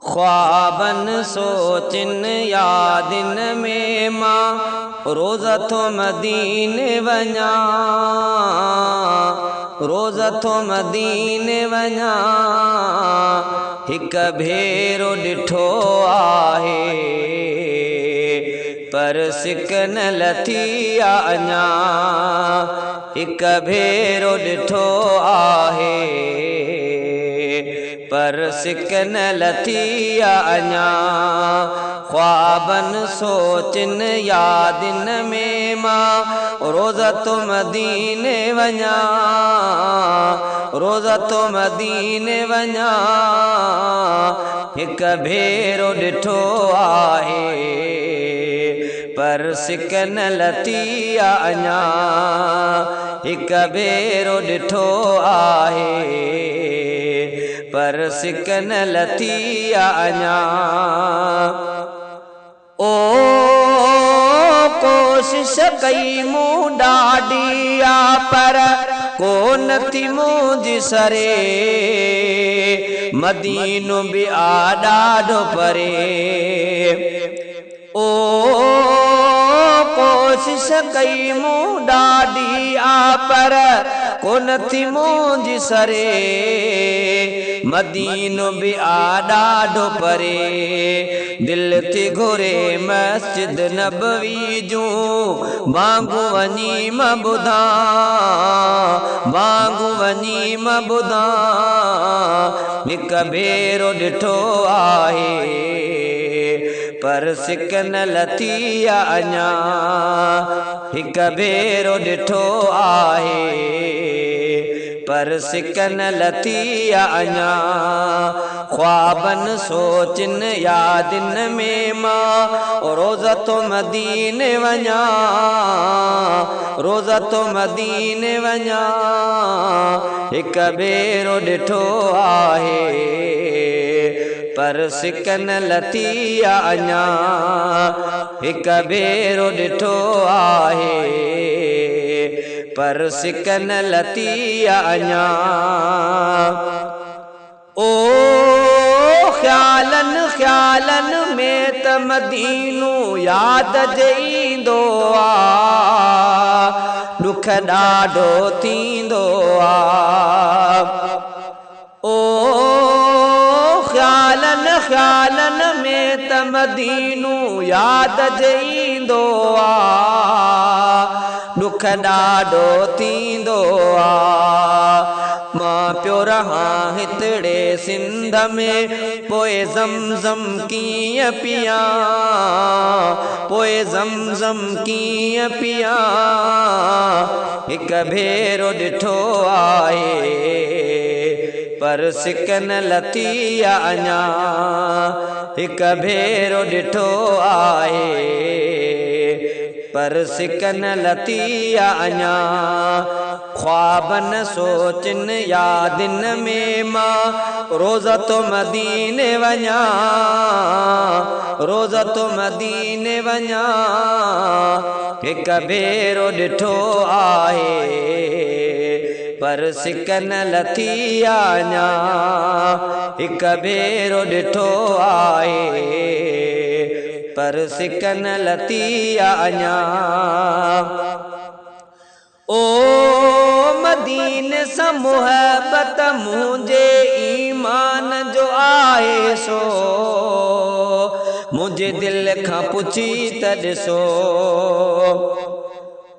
ख्वाबन सोचिन यादिन में मां रोज़ थो मदीने वञा, रोज़ थो मदीने वञा। हिक भेरो ॾिठो आहे पर सिक न लथी आ अञा। हिक भेरो ॾिठो आहे पर सिक न लथी आ अञा। ख्वाबन सोचिन यादिन में मां रोज़ थो मदीने वञा, रोज़ थो मदीने वञा। हिक भेरो ॾिठो आहे पर सिक न लथी आ अञा। हिक भेरो ॾिठो आहे पर सिक न लथी आ अञा। ओ कोशिश कई मूं ॾाढी आ पर कोन थी मुंहिंजी सरे। मदीनो बि आ ॾाढो परे। ओ कोशिश कई मूं ॾाढी आ पर कोन थी मुंहिंजी सरे। मदीनो बि आ ॾाढो परे। दिल थी घुरे मस्जिद नबवी जूं वांगू वञी मां ॿुधां, वांगू वञी मां ॿुधां। हिक भेरो ॾिठो आहे पर सिक न लथी आ अञा। हिक भेरो ॾिठो आहे पर सिक न लथी आ अञा। ख्वाबन सोचिन यादिन में मां रोज़ थो मदीने वञा, रोज़ थो मदीने वञा। हिक भेरो ॾिठो आहे पर सिक न लथी आ अञा। हिक भेरो ॾिठो आहे पर सिक न लथी आ अञा। ओ ख़्यालन ख़्यालन में त मदीनो याद ईंदो आ। दुख ॾाढो थींदो आ। ओ ख़्यालन ख़्यालन में त मदीनो याद ईंदो आ। दुख ॾाढो थींदो आ। मां पियो रहां हितड़े सिंध में पोइ ज़मज़म कीअं पिया, पोइ ज़मज़म कीअं पिया। हिक भेरो ॾिठो आहे पर सिक न लथी आ अञा। हिक भेरो ॾिठो आहे पर सिक न लथी आ अञा। ख्वाबन सोचिन यादिन में मां रोज़ थो मदीने वञा, रोज़ थो मदीने वञा। हिक भेरो ॾिठो आहे पर सिक न लथी आ अञा। हिक भेरो ॾिठो आहे पर सिक न लथी आ अञा। ओ मदीने सां मुहबत मुंहिंजे ईमान जो आहे सो। मुंहिंजे दिल खां पुछी त ॾिसो।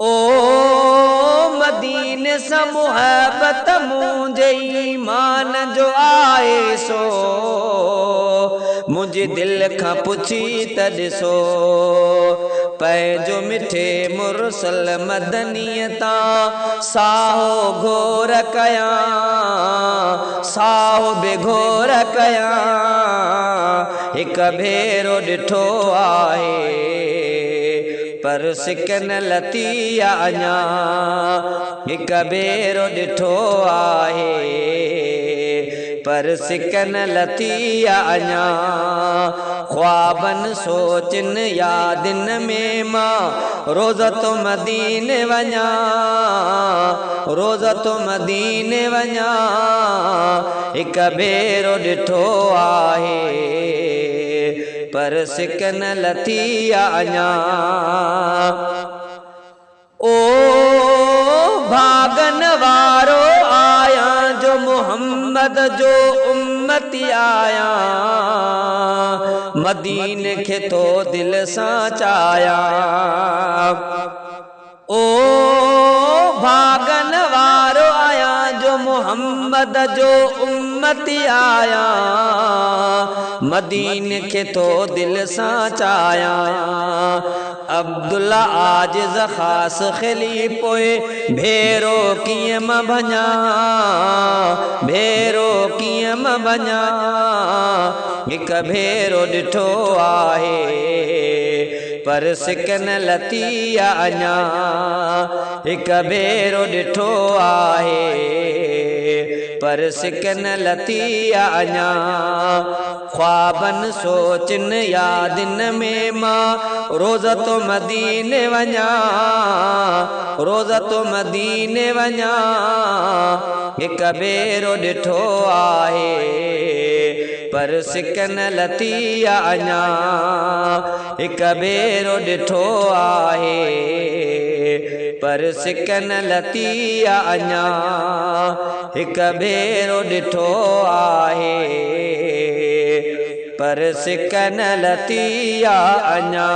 ओ मदीने सां मुहबत मुंहिंजे ईमान जो आहे सो। मुंहिंजे दिल खां पुछी त ॾिसो। पंहिंजो मिठे मुरसल मदनीअ तां साहो घोर कयां, साहो बेघोर कयां। हिक भेरो ॾिठो आहे पर सिक न लथी आ अञा। हिक भेरो ॾिठो आहे पर सिक न लथी आ अञा। ख्वाबन सोचिन यादिन में मां रोज़ थो मदीने वञा, रोज़ थो मदीने वञा। हिक भेरो ॾिठो आहे पर सिकन लथी अञा। ओ भागन वारो आया जो मुहम्मद जो उम्मती आया, मदीने खे तो दिल सां चाया। ओ भागन वारो आया जो मुहम्मद जो उम्मती आया, मदीने खे तो दिल सां चाया। अब्दुल्ला आजिज़ ख़ास खिली पोए भेरो कीअं मां भञा, भेरो कीअं मां भञा। हिक भेरो ॾिठो आहे पर सिकन लथी अञा, हिक भेरो ॾिठो आहे पर सिकन लथी अञा। ख्वाबन सोचन यादिन में मां रोज़ तो मदीने वञा, रोज़ तो मदीने वञा। हिक भेरो ॾिठो आहे पर सिकन लथी अञा, हिक भेरो ॾिठो आहे पर सिकन लथी अञा, हिक भेरो ॾिठो आहे पर सिकन लथी अञा।